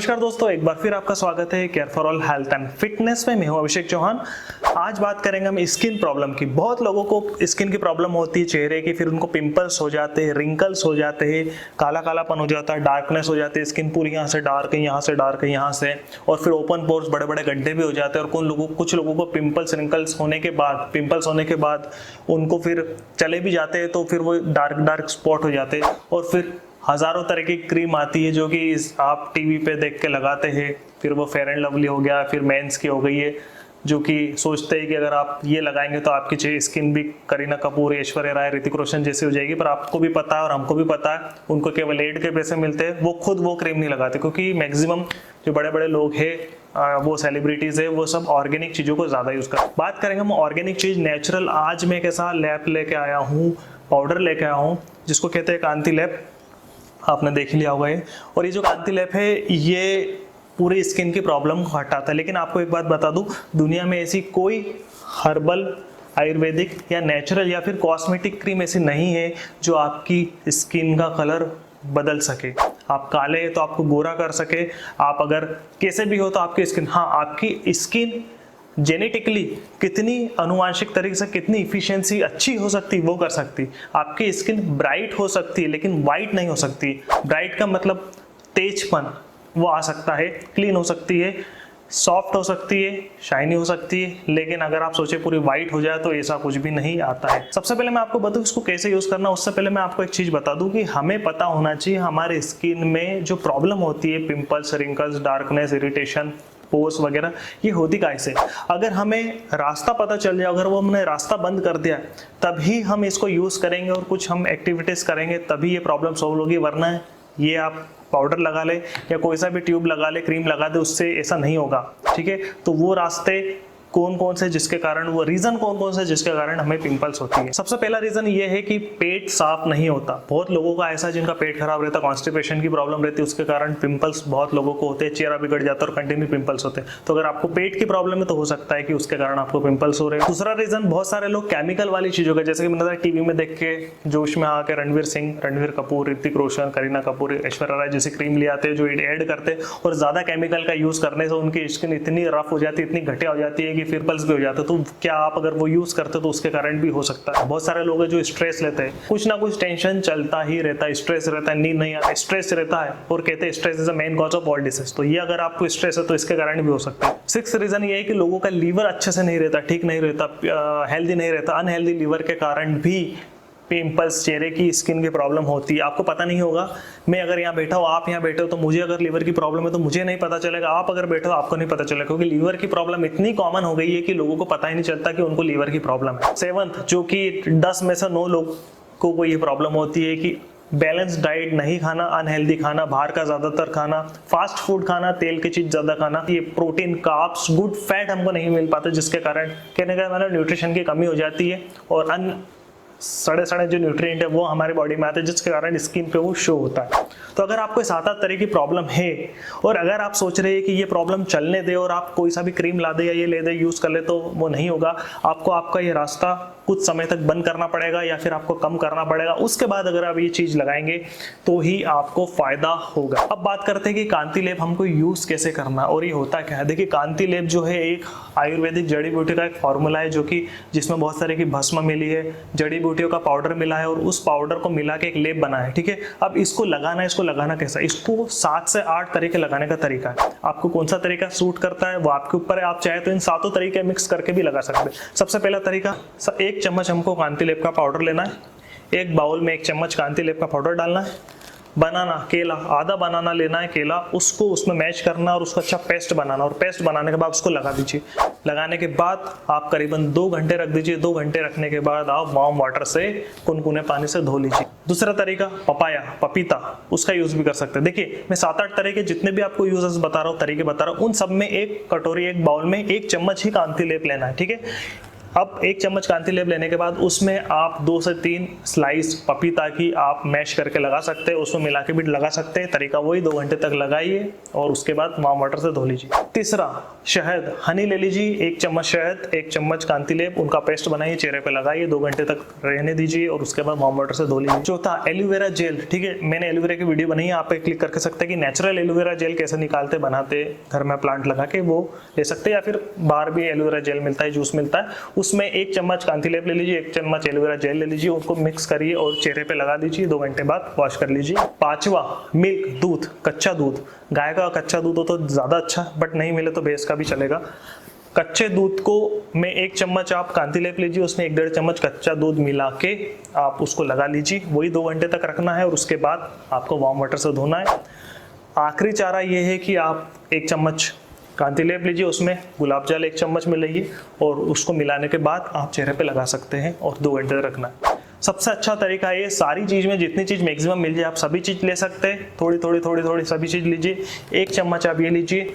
नमस्कार दोस्तों, एक बार फिर आपका स्वागत है care for all health and fitness में। मैं हूं अभिषेक चौहान। आज बात करेंगे हम स्किन प्रॉब्लम की। बहुत लोगों को स्किन की प्रॉब्लम होती है चेहरे की, फिर उनको पिंपल्स हो जाते हैं, रिंकल्स हो जाते हैं, काला कालापन हो जाता है, डार्कनेस हो जाती है, स्किन पूरी यहाँ से डार्क है, यहाँ से डार्क है, यहाँ से, और फिर ओपन पोर्स, बड़े बड़े गड्ढे भी हो जाते हैं। और कुछ लोगों को पिंपल्स होने के बाद उनको फिर चले भी जाते हैं तो फिर वो डार्क स्पॉट हो जाते हैं। और फिर हज़ारों तरह की क्रीम आती है जो कि आप टीवी पे देख के लगाते हैं। फिर वो फेयर एंड लवली हो गया, फिर मेंस की हो गई है, जो कि सोचते हैं कि अगर आप ये लगाएंगे तो आपकी स्किन भी करीना कपूर, ऐश्वर्या राय, ऋतिक रोशन जैसी हो जाएगी। पर आपको भी पता है और हमको भी पता है, उनको केवल एड के पैसे मिलते हैं। वो खुद वो क्रीम नहीं लगाते, क्योंकि मैक्सिमम जो बड़े बड़े लोग हैं, वो सेलिब्रिटीज़ है, वो सब ऑर्गेनिक चीज़ों को ज़्यादा यूज़ करते हैं। बात करेंगे हम ऑर्गेनिक चीज़, नेचुरल। आज मैं एक ऐसा लैप लेके आया हूँ, पाउडर लेके आया हूँ, जिसको कहते हैं कांति लैप। आपने देख लिया होगा ये। और ये जो कांति लैप है, ये पूरी स्किन की प्रॉब्लम को हटाता है। लेकिन आपको एक बात बता दूं, दुनिया में ऐसी कोई हर्बल, आयुर्वेदिक या नेचुरल या फिर कॉस्मेटिक क्रीम ऐसी नहीं है जो आपकी स्किन का कलर बदल सके। आप काले हैं तो आपको गोरा कर सके, आप अगर कैसे भी हो तो आपकी स्किन, हाँ, आपकी स्किन जेनेटिकली कितनी अनुवांशिक तरीके से कितनी इफिशिएंसी अच्छी हो सकती वो कर सकती। आपकी स्किन ब्राइट हो सकती है लेकिन वाइट नहीं हो सकती। ब्राइट का मतलब तेजपन वो आ सकता है, क्लीन हो सकती है, सॉफ्ट हो सकती है, शाइनी हो सकती है। लेकिन अगर आप सोचे पूरी वाइट हो जाए तो ऐसा कुछ भी नहीं आता है। सबसे पहले मैं आपको बताऊं इसको कैसे यूज करना। उससे पहले मैं आपको एक चीज बता दूं कि हमें पता होना चाहिए हमारे स्किन में जो प्रॉब्लम होती है, pimples, wrinkles, darkness, irritation, pores वगैरह, ये होती कैसे। अगर हमें रास्ता पता चल जाए, अगर वो हमने रास्ता बंद कर दिया, तभी हम इसको यूज करेंगे और कुछ हम एक्टिविटीज करेंगे, तभी ये प्रॉब्लम सॉल्व होगी। वरना ये आप पाउडर लगा ले या कोई सा भी ट्यूब लगा ले, क्रीम लगा दे, उससे ऐसा नहीं होगा। ठीक है, तो वो रास्ते कौन कौन से जिसके कारण, वो रीजन कौन कौन से जिसके कारण हमें पिंपल्स होती है। सबसे पहला रीजन ये है कि पेट साफ नहीं होता। बहुत लोगों का ऐसा जिनका पेट खराब रहता है, कॉन्स्टिपेशन की प्रॉब्लम रहती है, उसके कारण पिंपल्स बहुत लोगों को होते हैं, चेहरा बिगड़ जाता है और कंटिन्यू पिंपल्स होते हैं। तो अगर आपको पेट की प्रॉब्लम है तो हो सकता है कि उसके कारण आपको पिंपल्स हो रहे हैं। दूसरा रीजन, बहुत सारे लोग केमिकल वाली चीजों का, जैसे कि मैंने टीवी में देख के जोश में आके रणवीर सिंह, रणवीर कपूर, ऋतिक रोशन, करीना कपूर, ऐश्वर्या राय जैसी क्रीम ले आते हैं जो ऐड करते हैं, और ज्यादा केमिकल का यूज करने से उनकी स्किन इतनी रफ हो जाती है, इतनी घटिया हो जाती है कि फिर पिंपल्स भी हो जाते हैं। तो क्या आप अगर वो यूज करते तो उसके कारण भी हो सकता है। बहुत सारे लोग हैं जो स्ट्रेस लेते हैं, कुछ ना कुछ टेंशन चलता ही रहता है, स्ट्रेस रहता है, नींद नहीं आता, स्ट्रेस रहता है, और कहते हैं stress is the main cause of all disease. तो ये अगर आपको स्ट्रेस है तो इसके कारण भी हो सकता है। सिक्स्थ रीजन ये है कि लोगों का लीवर अच्छे से नहीं रहता, ठीक नहीं रहता, हेल्दी नहीं रहता। अनहेल्दी लीवर के कारण भी पिंपल्स, चेहरे की स्किन की प्रॉब्लम होती है। आपको पता नहीं होगा, मैं अगर यहाँ बैठा हूँ, आप यहाँ बैठे हो, तो मुझे अगर लीवर की प्रॉब्लम है तो मुझे नहीं पता चलेगा, आप अगर बैठे हो आपको नहीं पता चलेगा, क्योंकि लीवर की प्रॉब्लम इतनी कॉमन हो गई है कि लोगों को पता ही नहीं चलता कि उनको लीवर की प्रॉब्लम है। सेवंथ, जो कि 10 में से 9 लोगों को ये प्रॉब्लम होती है कि बैलेंस डाइट नहीं खाना, अनहेल्दी खाना, बाहर का ज्यादातर खाना, फास्ट फूड खाना, तेल की चीज ज्यादा खाना, ये प्रोटीन, कार्ब्स, गुड फैट हमको नहीं मिल पाता, जिसके कारण कहने का मतलब न्यूट्रिशन की कमी हो जाती है, और सड़े जो न्यूट्रिएंट है वो हमारे बॉडी में आते हैं, जिसके कारण स्किन पे वो शो होता है। तो अगर आपको 7-8 तरह की प्रॉब्लम है, और अगर आप सोच रहे हैं कि ये प्रॉब्लम चलने दे और आप कोई सा भी क्रीम ला दे या ये ले दे, यूज कर ले, तो वो नहीं होगा। आपको आपका ये रास्ता कुछ समय तक बंद करना पड़ेगा या फिर आपको कम करना पड़ेगा। उसके बाद अगर आप ये चीज लगाएंगे तो ही आपको फायदा होगा। अब बात करते हैं कि कांति लेप हमको यूज कैसे करना और ये होता क्या है। देखिए, कांति लेप जो है एक आयुर्वेदिक जड़ी बूटी का एक फॉर्मूला है, जो कि जिसमें बहुत सारे की भस्म मिली है, जड़ी बूटियों का पाउडर मिला है, और उस पाउडर को मिला के एक लेप बना है। ठीक है, अब इसको लगाना कैसा, इसको 7 से 8 तरीके लगाने का तरीका है। आपको कौन सा तरीका सूट करता है वो आपके ऊपर है। आप चाहे तो इन 7 तरीके मिक्स करके भी लगा सकते हैं। सबसे पहला तरीका, 1 चम्मच हमको कांति लेप का पाउडर लेना है। एक बाउल में 1 चम्मच कांति लेप का पाउडर डालना है। बनाना, केला, आधा बनाना लेना है केला, उसको उसमें मैश करना और उसको अच्छा पेस्ट बनाना, और पेस्ट बनाने के बाद उसको लगा दीजिए। लगाने के बाद आप करीबन 2 घंटे रख दीजिए। 2 घंटे रखने के बाद आप वार्म वाटर से कुनकुने पानी से धो लीजिए। दूसरा तरीका, पपाया, पपीता, उसका यूज भी कर सकते हैं। देखिए, मैं 7-8 तरह के जितने भी आपको यूजेस बता रहा हूँ, तरीके बता रहा हूँ, उन सब में एक कटोरी, एक बाउल में 1 चम्मच ही कांति लेप लेना है। ठीक है, अब 1 चम्मच कांति लेप लेने के बाद उसमें आप 2 से 3 स्लाइस पपीता की आप मैश करके लगा सकते हैं, उसमें मिला के भी लगा सकते हैं। तरीका वही, 2 घंटे तक लगाइए और उसके बाद वार्म वाटर से धो लीजिए। तीसरा, शहद, हनी ले लीजिए, 1 चम्मच शहद, 1 चम्मच कांति लेप, उनका पेस्ट बनाइए, चेहरे पे लगाइए, 2 घंटे तक रहने दीजिए और उसके बाद वार्म वाटर से धो लीजिए। चौथा, एलोवेरा जेल। ठीक है, मैंने एलोवेरा की वीडियो बनाई है, आप पे क्लिक करके सकते हैं कि नेचुरल एलोवेरा जेल कैसे निकालते बनाते, घर में प्लांट लगा के वो ले सकते हैं, या फिर बाहर भी एलोवेरा जेल मिलता है, जूस मिलता है, उसमें 1 चम्मच कांति लेप ले लीजिए, 1 चम्मच एलोवेरा जेल ले लीजिए, उनको मिक्स करिए और चेहरे पे लगा दीजिए, 2 घंटे बाद वॉश कर लीजिए। पांचवा, मिल्क, दूध, कच्चा दूध, गाय का कच्चा दूध हो तो ज्यादा अच्छा, बट नहीं मिले तो भैंस का भी चलेगा। कच्चे दूध को में 1 चम्मच आप कांति लेप लीजिए, उसमें 1-1.5 चम्मच कच्चा दूध मिला के आप उसको लगा लीजिए, वही 2 घंटे तक रखना है और उसके बाद आपको वार्म वाटर से धोना है। आखिरी चारा ये है कि आप 1 चम्मच कांति लेप लीजिए, उसमें गुलाब जल 1 चम्मच मिलाइए और उसको मिलाने के बाद आप चेहरे पे लगा सकते हैं और 2 घंटे तक रखना है। सबसे अच्छा तरीका ये, सारी चीज में जितनी चीज मैक्सिमम मिल जाए आप सभी चीज ले सकते हैं, थोड़ी थोड़ी सभी चीज लीजिए। 1 चम्मच आप ये लीजिए,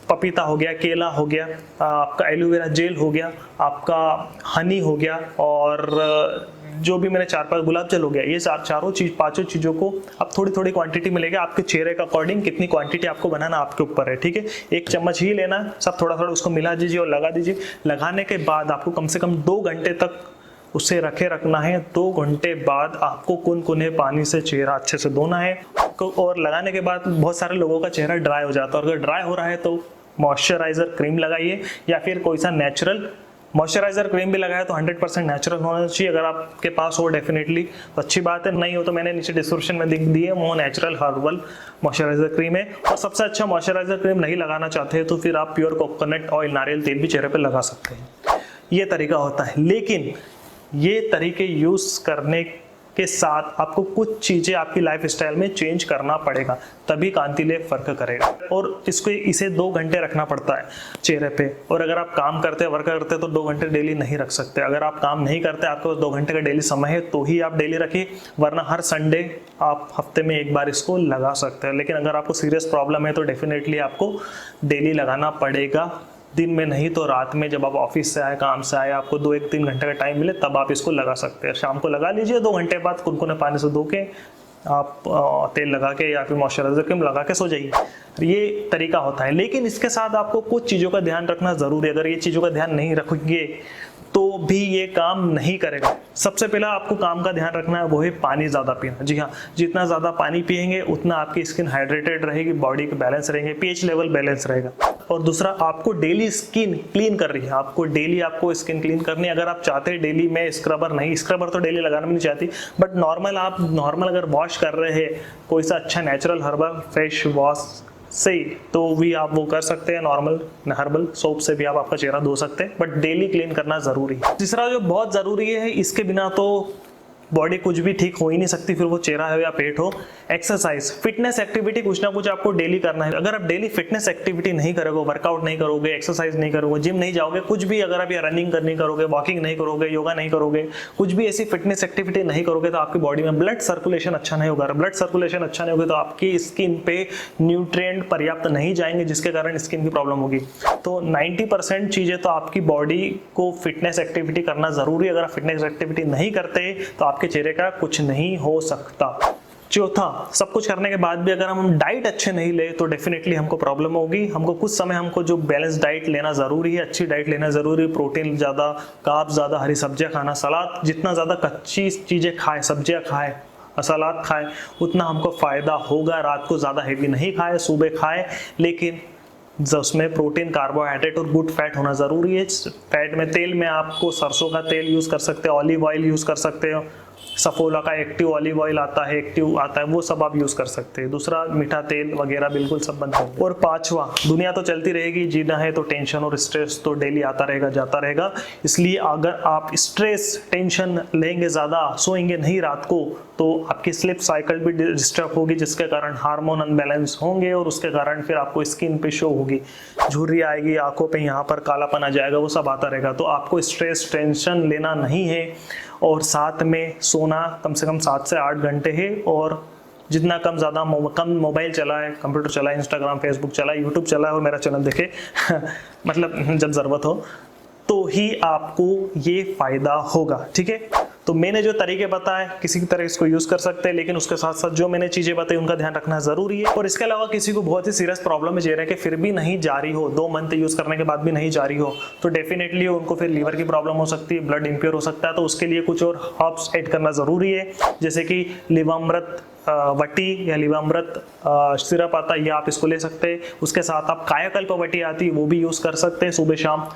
पपीता हो गया, केला हो गया, आपका एलोवेरा जेल हो गया, आपका हनी हो गया, और जो भी मैंने 4-5 गुलाब जल हो गया, ये चारों चीज, 5 चीजों को आप थोड़ी क्वांटिटी मिलेगी, आपके चेहरे के अकॉर्डिंग कितनी क्वांटिटी आपको बनाना आपके ऊपर है। ठीक है, 1 चम्मच ही लेना, सब थोड़ा उसको मिला दीजिए और लगा दीजिए। लगाने के बाद आपको कम से कम 2 घंटे तक उसे रखना है। 2 घंटे बाद आपको कुनकुने पानी से चेहरा अच्छे से धोना है। और लगाने के बाद बहुत सारे लोगों का चेहरा ड्राई हो जाता है, और अगर ड्राई हो रहा है तो मॉइस्चराइजर क्रीम लगाइए, या फिर कोई सा नेचुरल मॉइस्चराइजर क्रीम भी लगाया तो 100% नेचुरल होना चाहिए। अगर आपके पास हो डेफिनेटली तो अच्छी बात है, नहीं हो तो मैंने नीचे डिस्क्रिप्शन में लिख दिए, वो नेचुरल हर्बल मॉइस्चराइजर क्रीम है। और सबसे अच्छा मॉइस्चराइजर क्रीम नहीं लगाना चाहते हैं तो फिर आप प्योर कोकोनट ऑयल, नारियल तेल भी चेहरे पे लगा सकते हैं। ये तरीका होता है, लेकिन ये तरीके यूज करने के साथ आपको कुछ चीजें आपकी लाइफ स्टाइल में चेंज करना पड़ेगा, तभी कांति लेप फर्क करेगा। और इसे 2 घंटे रखना पड़ता है चेहरे पे। और अगर आप काम करते हैं, वर्क करते हैं तो 2 घंटे डेली नहीं रख सकते। अगर आप काम नहीं करते, आपके पास 2 घंटे का डेली समय है तो ही आप डेली रखिए, वरना हर संडे आप हफ्ते में 1 बार इसको लगा सकते हैं। लेकिन अगर आपको सीरियस प्रॉब्लम है तो डेफिनेटली आपको डेली लगाना पड़ेगा, दिन में नहीं तो रात में, जब आप ऑफिस से आए, काम से आए, आपको 2-3 घंटे का टाइम मिले तब आप इसको लगा सकते हैं। शाम को लगा लीजिए, 2 घंटे बाद कुनकुने पानी से धो के आप तेल लगा के या फिर मॉइस्चराइजर क्रीम लगा के सो जाइए। ये तरीका होता है, लेकिन इसके साथ आपको कुछ चीज़ों का ध्यान रखना जरूरी है। अगर ये चीज़ों का ध्यान नहीं रखोगे तो भी ये काम नहीं करेगा। सबसे पहला आपको काम का ध्यान रखना है, वो है पानी ज़्यादा पीना। जी हाँ, जितना ज़्यादा पानी पिएंगे उतना आपकी स्किन हाइड्रेटेड रहेगी, बॉडी के बैलेंस रहेंगे, पीएच लेवल बैलेंस रहेगा। और दूसरा, आपको डेली स्किन क्लीन कर रही है, आपको स्किन क्लीन करनी है। अगर आप चाहते हैं डेली में स्क्रबर तो डेली लगाना भी नहीं चाहती, बट नॉर्मल अगर वॉश कर रहे हैं कोई सा अच्छा नेचुरल हर्बल फेस वॉश सही, तो भी आप वो कर सकते हैं। नॉर्मल हर्बल सोप से भी आप आपका चेहरा धो सकते हैं, बट डेली क्लीन करना जरूरी है। तीसरा जो बहुत जरूरी है, इसके बिना तो बॉडी कुछ भी ठीक हो ही नहीं सकती, फिर वो चेहरा हो या पेट हो। एक्सरसाइज, फिटनेस एक्टिविटी कुछ ना कुछ आपको डेली करना है। अगर आप डेली फिटनेस एक्टिविटी नहीं करोगे, वर्कआउट नहीं करोगे, एक्सरसाइज नहीं करोगे, जिम नहीं जाओगे, कुछ भी अगर आप रनिंग नहीं करोगे, वॉकिंग नहीं करोगे, योगा नहीं करोगे, कुछ भी ऐसी फिटनेस एक्टिविटी नहीं करोगे, तो आपकी बॉडी में ब्लड सर्कुलेशन अच्छा नहीं होगा। ब्लड सर्कुलेशन अच्छा नहीं होगा तो आपकी स्किन पे न्यूट्रिएंट पर्याप्त नहीं जाएंगे, जिसके कारण स्किन की प्रॉब्लम होगी। तो 90% चीजें तो आपकी बॉडी को फिटनेस एक्टिविटी करना जरूरी है। अगर आप फिटनेस एक्टिविटी नहीं करते तो आपके चेहरे का कुछ नहीं हो सकता। चौथा, सब कुछ करने के बाद भी अगर हम डाइट अच्छे नहीं ले तो डेफिनेटली हमको प्रॉब्लम होगी। हमको कुछ समय हमको जो बैलेंस डाइट लेना जरूरी है, अच्छी डाइट लेना जरूरी है। प्रोटीन ज़्यादा, कार्ब ज़्यादा, हरी सब्जियां खाना, सलाद, जितना ज़्यादा कच्ची चीज़ें खाएं, सब्जियां खाएं, सलाद खाएं, उतना हमको फ़ायदा होगा। रात को ज़्यादा हैवी नहीं खाएं, सुबह खाएं, लेकिन उसमें प्रोटीन, कार्बोहाइड्रेट और गुड फैट होना ज़रूरी है। फैट में, तेल में आपको सरसों का तेल यूज़ कर सकते हो, ऑलिव ऑयल यूज़ कर सकते हो, सफोला का एक्टिव ऑलिव ऑयल आता है, वो सब आप यूज कर सकते हैं। दूसरा, मीठा तेल वगैरह बिल्कुल सब बंद कर। और पांचवा, दुनिया तो चलती रहेगी, जीना है तो टेंशन और स्ट्रेस तो डेली आता रहेगा, जाता रहेगा। इसलिए अगर आप स्ट्रेस, टेंशन लेंगे ज्यादा, सोएंगे नहीं रात को, तो आपकी स्लीप साइकिल भी डिस्टर्ब होगी, जिसके कारण हार्मोन अनबैलेंस होंगे और उसके कारण फिर आपको स्किन पे शो होगी, झुर्री आएगी, आंखों पे यहाँ पर कालापन आ जाएगा, वो सब आता रहेगा। तो आपको स्ट्रेस, टेंशन लेना नहीं है। और साथ में सोना कम से कम 7 से 8 घंटे है। और जितना कम मोबाइल चलाए, कंप्यूटर चलाए, इंस्टाग्राम, फेसबुक चलाए, यूट्यूब चलाए और मेरा चैनल देखे मतलब जब ज़रूरत हो तो ही आपको ये फायदा होगा। ठीक है, तो मैंने जो तरीके बताए किसी की तरह इसको यूज कर सकते हैं, लेकिन उसके साथ साथ जो मैंने चीजें बताई उनका ध्यान रखना जरूरी है। और इसके अलावा किसी को बहुत ही सीरियस प्रॉब्लम में चेहरे के फिर भी नहीं जारी हो, 2 मंथ यूज करने के बाद भी नहीं जारी हो, तो डेफिनेटली उनको फिर लीवर की प्रॉब्लम हो सकती है, ब्लड इंप्योर हो सकता है। तो उसके लिए कुछ और हर्ब्स ऐड करना जरूरी है, जैसे कि लिवामृत वटी या लिवामृत सिरप आता है, ये आप इसको ले सकते हैं। उसके साथ आप कायाकल्प वटी आती है, वो भी यूज कर सकते हैं सुबह शाम।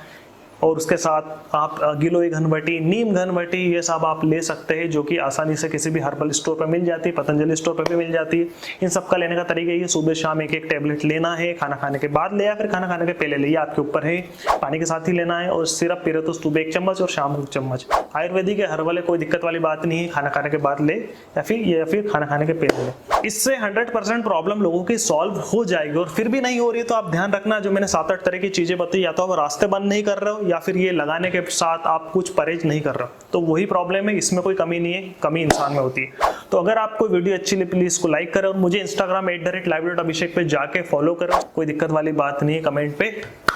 और उसके साथ आप गिलोय घनवटी, नीम घनवटी, ये सब आप ले सकते हैं, जो कि आसानी से किसी भी हर्बल स्टोर पर मिल जाती है, पतंजलि स्टोर पर भी मिल जाती है। इन सब का लेने का तरीका ये सुबह शाम एक एक टैबलेट लेना है, खाना खाने के बाद ले या फिर खाना खाने के पहले ले, आपके ऊपर है। पानी के साथ ही लेना है, और सिरप पी रहे तो सुबह 1 चम्मच और शाम को 1 चम्मच। आयुर्वेदिक है, हर्बल है, कोई दिक्कत वाली बात नहीं है, खाना खाने के बाद ले या फिर खाना खाने के पहले ले। इससे 100% प्रॉब्लम लोगों की सॉल्व हो जाएगी। और फिर भी नहीं हो रही है तो आप ध्यान रखना, जो मैंने 7-8 तरह की चीजें बताई, या तो आप रास्ते बंद नहीं कर रहे हो या फिर ये लगाने के साथ आप कुछ परहेज नहीं कर रहे हो, तो वही प्रॉब्लम है। इसमें कोई कमी नहीं है, कमी इंसान में होती है। तो अगर आपको वीडियो अच्छी लगी प्लीज इसको लाइक करें, और मुझे इंस्टाग्राम @live.abhishek पे जाके फॉलो करो, कोई दिक्कत वाली बात नहीं है कमेंट पे।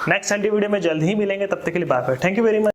नेक्स्ट हेल्दी वीडियो में जल्द ही मिलेंगे, तब तक के लिए bye bye. Thank you very much.